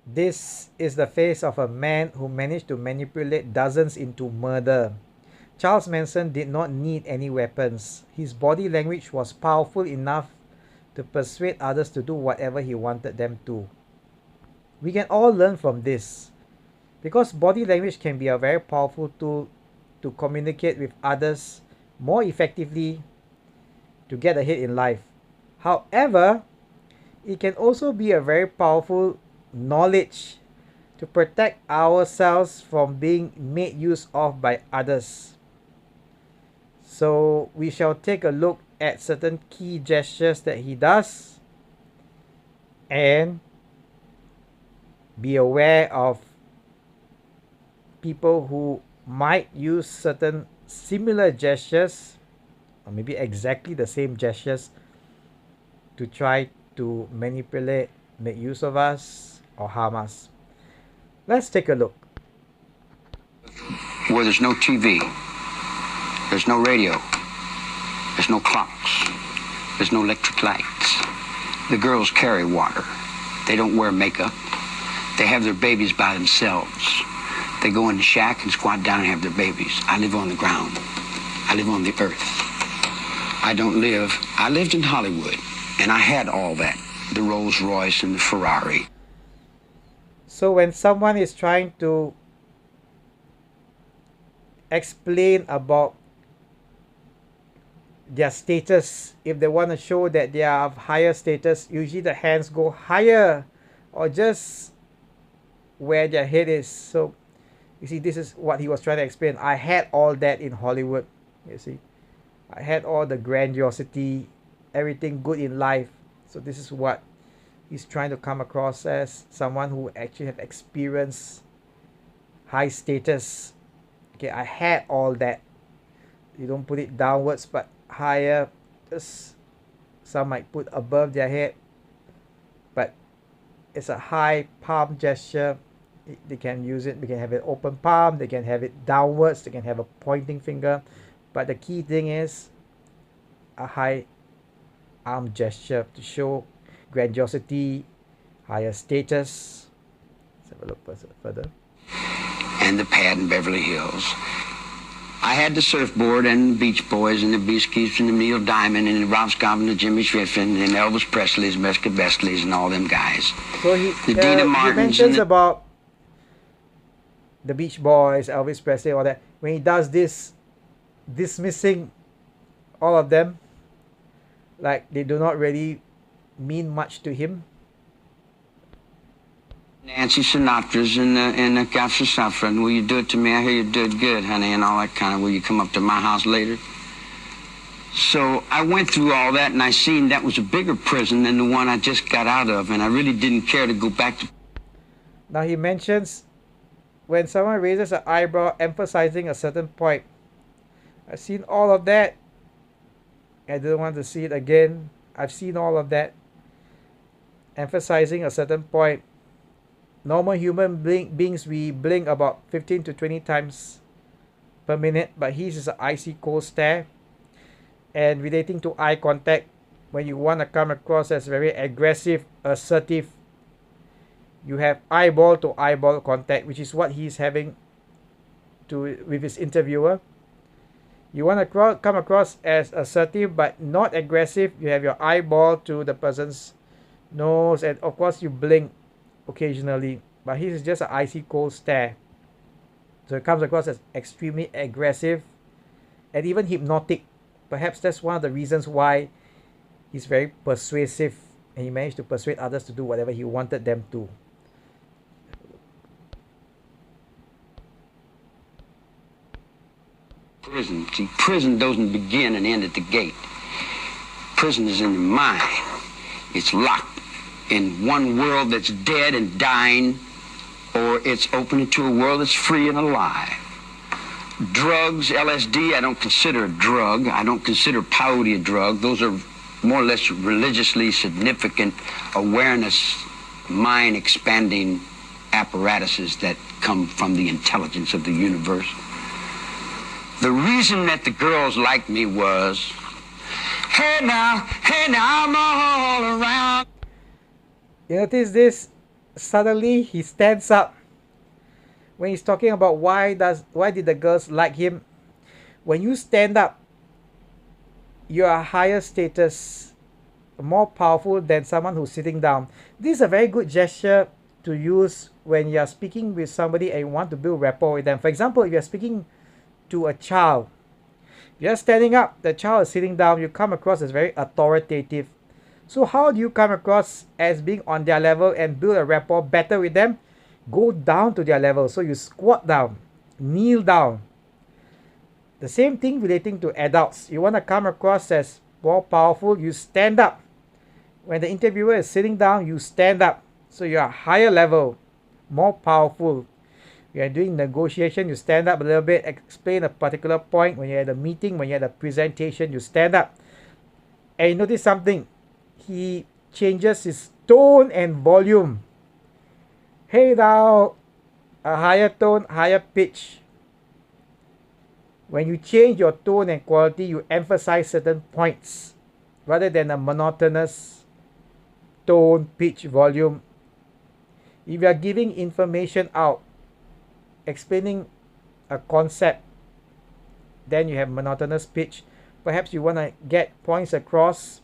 This is the face of a man who managed to manipulate dozens into murder. Charles Manson did not need any weapons. His body language was powerful enough to persuade others to do whatever he wanted them to. We can all learn from this because body language can be a very powerful tool to communicate with others more effectively to get ahead in life. However, it can also be a very powerful knowledge to protect ourselves from being made use of by others. So we shall take a look at certain key gestures that he does and be aware of people who might use certain similar gestures or maybe exactly the same gestures to try to manipulate, make use of us, or harm us. Let's take a look. Where there's no TV, there's no radio, there's no clocks, there's no electric lights. The girls carry water. They don't wear makeup. They have their babies by themselves. They go in the shack and squat down and have their babies. I live on the ground. I live on the earth. I lived in Hollywood, and I had all that. The Rolls Royce and the Ferrari. So when someone is trying to explain about their status, if they want to show that they are of higher status, usually the hands go higher or just where their head is. So you see, this is what he was trying to explain. I had all that in Hollywood. You see, I had all the grandiosity, everything good in life. So this is what he's trying to come across as, someone who actually have experienced high status. Okay, I had all that. You don't put it downwards but higher. Just some might put above their head, but it's a high palm gesture. They can use it. They can have it open palm. They can have it downwards. They can have a pointing finger. But the key thing is a high arm gesture to show grandiosity, higher status. Let's have a look further. And the pad in Beverly Hills. I had the surfboard and the Beach Boys and the Beaskies and the Neil Diamond and the Rob Scott and the Jimmy Griffin and Elvis Presley's, Mesca Bestleys and all them guys. So he mentions about the Beach Boys, Elvis Presley, all that. When he does this, dismissing all of them, like they do not really mean much to him. Nancy Sinatra's and the Capsa Saffron. Will you do it to me? I hear you do it good, honey, and all that kind of. Will you come up to my house later? So I went through all that, and I seen that was a bigger prison than the one I just got out of, and I really didn't care to go back to. Now he mentions when someone raises an eyebrow, emphasizing a certain point. I've seen all of that. I didn't want to see it again. I've seen all of that. Emphasizing a certain point. Normal human beings, we blink about 15 to 20 times per minute, but his is an icy cold stare. And relating to eye contact, when you want to come across as very aggressive, assertive, you have eyeball to eyeball contact, which is what he's having with his interviewer. You want to come across as assertive but not aggressive. You have your eyeball to the person's nose, and of course you blink occasionally, but his is just an icy cold stare. So it comes across as extremely aggressive and even hypnotic. Perhaps that's one of the reasons why he's very persuasive and he managed to persuade others to do whatever he wanted them to. Prison. See, prison doesn't begin and end at the gate. Prison is in the mind. It's locked in one world that's dead and dying, or it's open to a world that's free and alive. Drugs, LSD, I don't consider a drug. I don't consider peyote a drug. Those are more or less religiously significant awareness, mind-expanding apparatuses that come from the intelligence of the universe. The reason that the girls liked me was, hey now, I'm all around. You notice this? suddenly he stands up when he's talking about why did the girls like him. When you stand up, you are higher status, more powerful than someone who's sitting down. This is a very good gesture to use when you are speaking with somebody and you want to build rapport with them. For example, if you're speaking to a child, you're standing up, the child is sitting down, you come across as very authoritative. So how do you come across as being on their level and build a rapport better with them? Go down to their level. So you squat down, kneel down. The same thing relating to adults. You want to come across as more powerful, you stand up. When the interviewer is sitting down, you stand up. So you are higher level, more powerful. You are doing negotiation, you stand up a little bit, explain a particular point. When you're at a meeting, when you're at a presentation, you stand up. And you notice something. He changes his tone and volume. Hey now, a higher tone, higher pitch. When you change your tone and quality, you emphasize certain points rather than a monotonous tone, pitch, volume. If you are giving information out, explaining a concept, then you have monotonous pitch. Perhaps you want to get points across,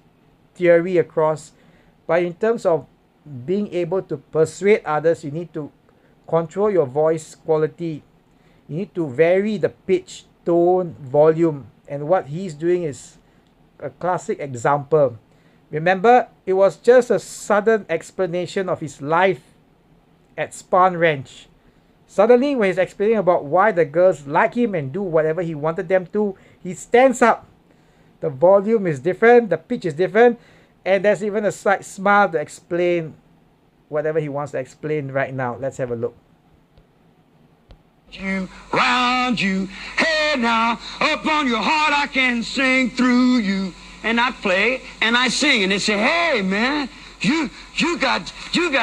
theory across, but in terms of being able to persuade others, you need to control your voice quality. You need to vary the pitch, tone, volume, and what he's doing is a classic example. Remember, it was just a sudden explanation of his life at Spahn Ranch. Suddenly, when he's explaining about why the girls like him and do whatever he wanted them to, he stands up. The volume is different, the pitch is different, and there's even a slight smile to explain whatever he wants to explain right now. Let's have a look. You, round you, hey now, up on your heart I can sing through you. And I play and I sing and they say, hey man, you got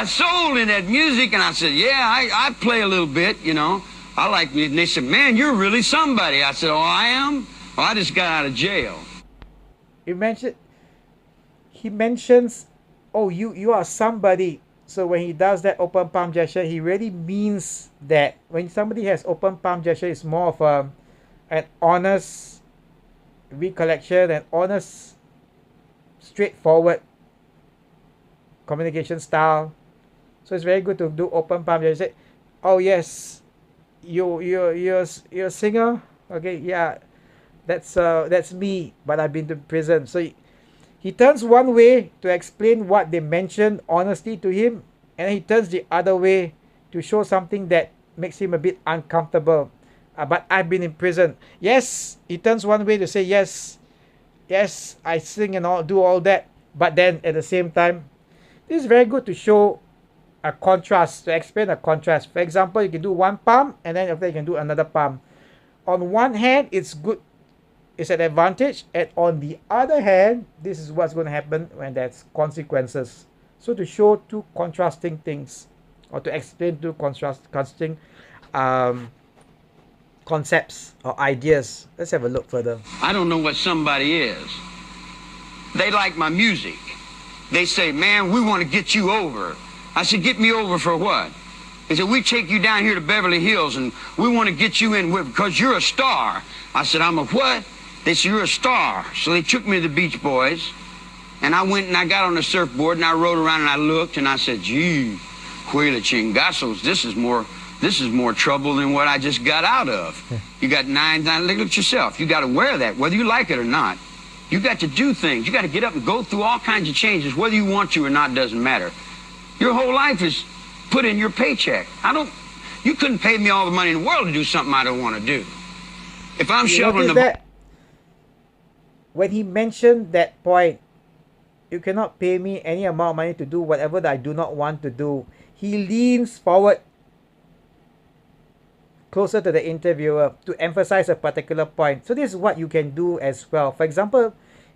soul in that music. And I said, yeah, I play a little bit, you know. I like music. And they said, man, you're really somebody. I said, oh, I am? Well, I just got out of jail. He mentions, oh, you are somebody. So when he does that open palm gesture, he really means that. When somebody has open palm gesture, it's more of an honest recollection, an honest, straightforward communication style. So it's very good to do open palm gesture. Say, oh yes, you're a singer. Okay, yeah, that's me. But I've been to prison. So he turns one way to explain what they mentioned honestly to him, and he turns the other way to show something that makes him a bit uncomfortable. But I've been in prison. Yes, he turns one way to say yes, I sing and do all that. But then at the same time, this is very good to show a contrast, to explain a contrast. For example, you can do one palm and then after you can do another palm. On one hand, it's good. It's an advantage, and on the other hand, this is what's going to happen when there's consequences. So to show two contrasting things, or to explain two contrasting concepts or ideas. Let's have a look further. I don't know what somebody is. They like my music. They say, man, we want to get you over. I said, get me over for what? They said, we take you down here to Beverly Hills and we want to get you in with, because you're a star. I said, I'm a what? They said, you're a star. So they took me to the Beach Boys, and I went and I got on the surfboard and I rode around and I looked and I said, gee, Huela Chingazos, this is more trouble than what I just got out of. You got nine, look at yourself. You got to wear that, whether you like it or not. You got to do things. You got to get up and go through all kinds of changes, whether you want to or not, doesn't matter. Your whole life is put in your paycheck. You couldn't pay me all the money in the world to do something I don't want to do. If I'm shoveling the... That when he mentioned that point, you cannot pay me any amount of money to do whatever that I do not want to do. He leans forward closer to the interviewer to emphasize a particular point. So this is what you can do as well. For example,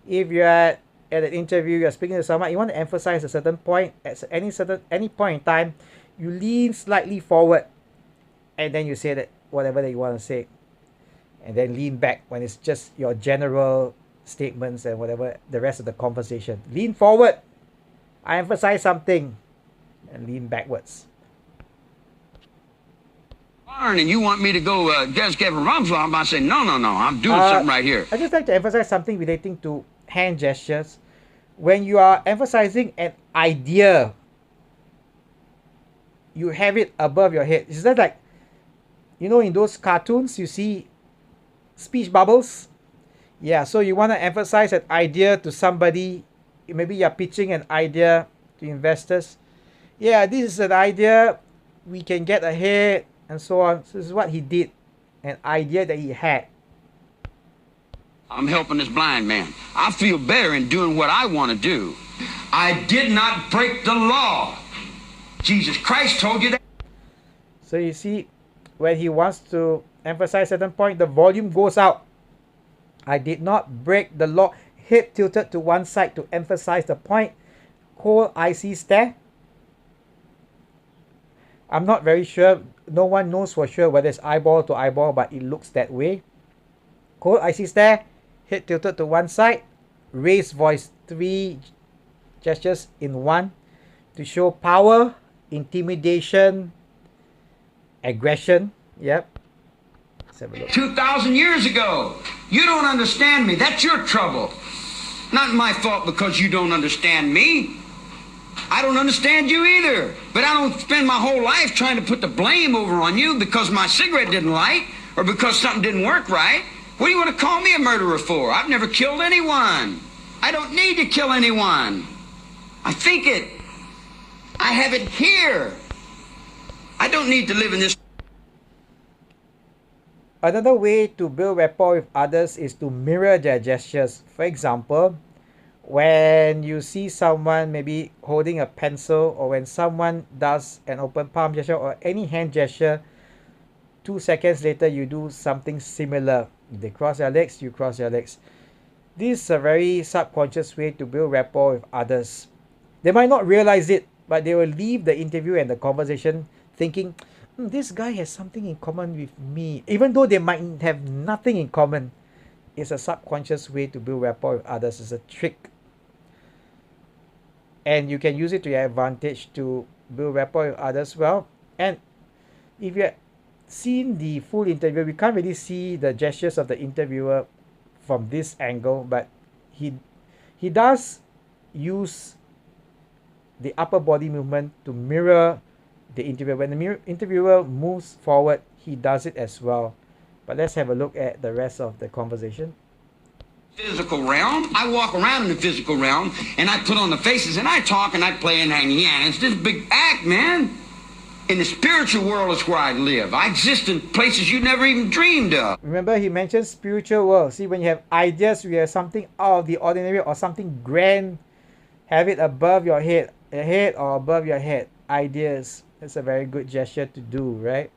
if you're at an interview, you're speaking to someone, you want to emphasize a certain point at any point in time, you lean slightly forward and then you say that whatever that you want to say, and then lean back when it's just your general statements and whatever the rest of the conversation. Lean forward. I emphasize something. and lean backwards. And you want me to go just give a rumswamp? I say, no, I'm doing something right here. I just like to emphasize something relating to hand gestures. When you are emphasizing an idea, you have it above your head. It's just like, you know, in those cartoons, you see speech bubbles. Yeah, so you want to emphasize an idea to somebody. Maybe you're pitching an idea to investors. Yeah, this is an idea. We can get ahead and so on. So this is what he did. An idea that he had. I'm helping this blind man. I feel better in doing what I want to do. I did not break the law. Jesus Christ told you that. So you see, when he wants to emphasize a certain point, the volume goes out. I did not break the law. Head tilted to one side to emphasize the point. Cold, icy stare. I'm not very sure. No one knows for sure whether it's eyeball to eyeball, but it looks that way. Cold, icy stare. Head tilted to one side. Raised voice. 3 gestures in one to show power, intimidation, aggression. Yep. 2,000 years ago. You don't understand me. That's your trouble. Not my fault because you don't understand me. I don't understand you either. But I don't spend my whole life trying to put the blame over on you because my cigarette didn't light or because something didn't work right. What do you want to call me a murderer for? I've never killed anyone. I don't need to kill anyone. I think it. I have it here. I don't need to live in this. Another way to build rapport with others is to mirror their gestures. For example, when you see someone maybe holding a pencil, or when someone does an open palm gesture or any hand gesture, 2 seconds later you do something similar. If they cross their legs, you cross your legs. This is a very subconscious way to build rapport with others. They might not realize it, but they will leave the interview and the conversation thinking, this guy has something in common with me. Even though they might have nothing in common. It's a subconscious way to build rapport with others. It's a trick. And you can use it to your advantage to build rapport with others well. And if you have seen the full interview, we can't really see the gestures of the interviewer from this angle, but he does use the upper body movement to mirror the interviewer. When the interviewer moves forward, he does it as well. But let's have a look at the rest of the conversation. Physical realm. I walk around in the physical realm and I put on the faces and I talk and I play and hang. Yeah, it's this big act, man. In the spiritual world is where I live. I exist in places you never even dreamed of. Remember, he mentioned spiritual world. See, when you have ideas, you have something out of the ordinary or something grand, have it above your head or above your head. Ideas. That's a very good gesture to do, right?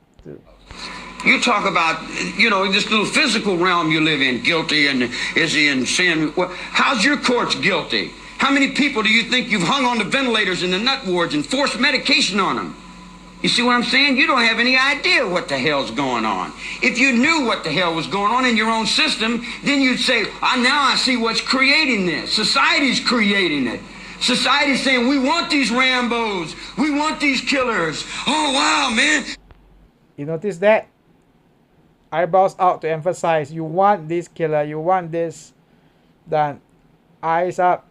You talk about, this little physical realm you live in, guilty, and is he in sin? Well, how's your courts guilty? How many people do you think you've hung on the ventilators in the nut wards and forced medication on them? You see what I'm saying? You don't have any idea what the hell's going on. If you knew what the hell was going on in your own system, then you'd say, now I see what's creating this. Society's creating it. Society's saying, we want these Rambos. We want these killers. Oh, wow, man. You notice that? Eyebrows out to emphasize. You want this killer. You want this done. Eyes up.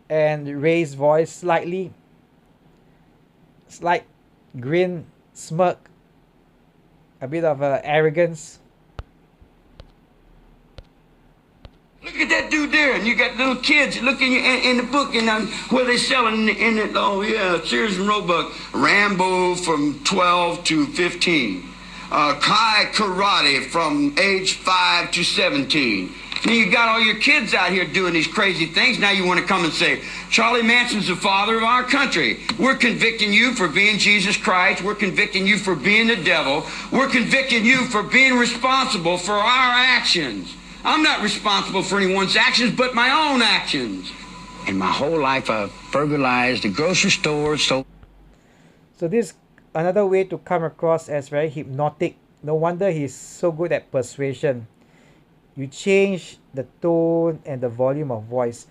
And raise voice slightly. Slight grin, smirk. A bit of arrogance. Look at that dude there, and you got little kids looking in the book, and where they selling in it. Oh yeah, Sears and Roebuck, Rambo from 12 to 15, Kai Karate from age 5 to 17. And you got all your kids out here doing these crazy things. Now you want to come and say, Charlie Manson's the father of our country. We're convicting you for being Jesus Christ. We're convicting you for being the devil. We're convicting you for being responsible for our actions. I'm not responsible for anyone's actions but my own actions. In my whole life, I've burglarized the grocery store. So this another way to come across as very hypnotic. No wonder he's so good at persuasion. You change the tone and the volume of voice.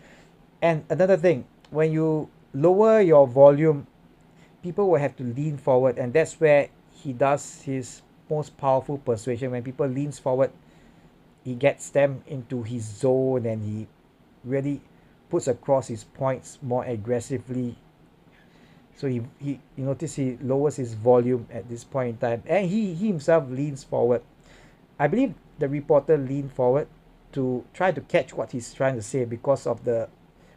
And another thing, when you lower your volume, people will have to lean forward, and that's where he does his most powerful persuasion. When people leans forward, he gets them into his zone, and he really puts across his points more aggressively. So he you notice he lowers his volume at this point in time, and he himself leans forward. I believe the reporter leaned forward to try to catch what he's trying to say because of the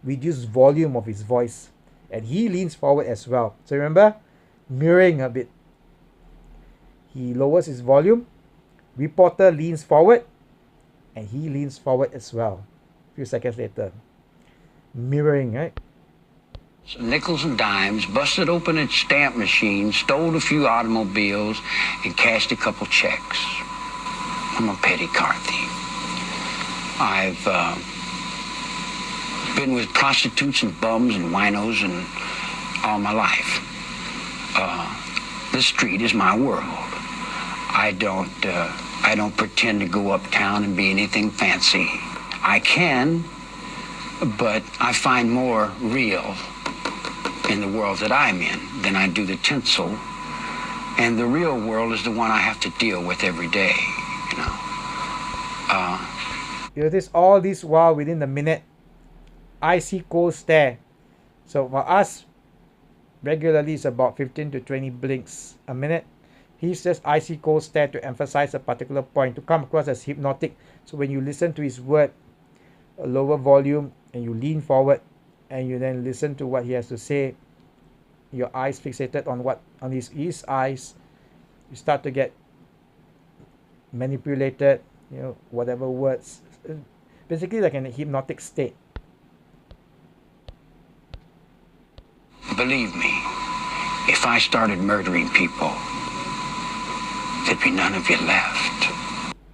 reduced volume of his voice, and he leans forward as well. So remember, mirroring a bit. He lowers his volume, reporter leans forward, and he leans forward as well. A few seconds later, mirroring, right? Some nickels and dimes, busted open a stamp machine, stole a few automobiles, and cashed a couple checks. I'm a petty car thief. I've been with prostitutes and bums and winos and all my life. The street is my world. I don't pretend to go uptown and be anything fancy. I can, but I find more real in the world that I'm in than I do the tinsel. And the real world is the one I have to deal with every day, you know. You notice all this while within the minute, icy cold stare. So for us, regularly it's about 15 to 20 blinks a minute. He says icy cold stare to emphasize a particular point, to come across as hypnotic. So when you listen to his word, a lower volume, and you lean forward, and you then listen to what he has to say, your eyes fixated on his eyes, you start to get manipulated, you know, whatever words, basically like in a hypnotic state. Believe me, if I started murdering people, there'd be none of you left.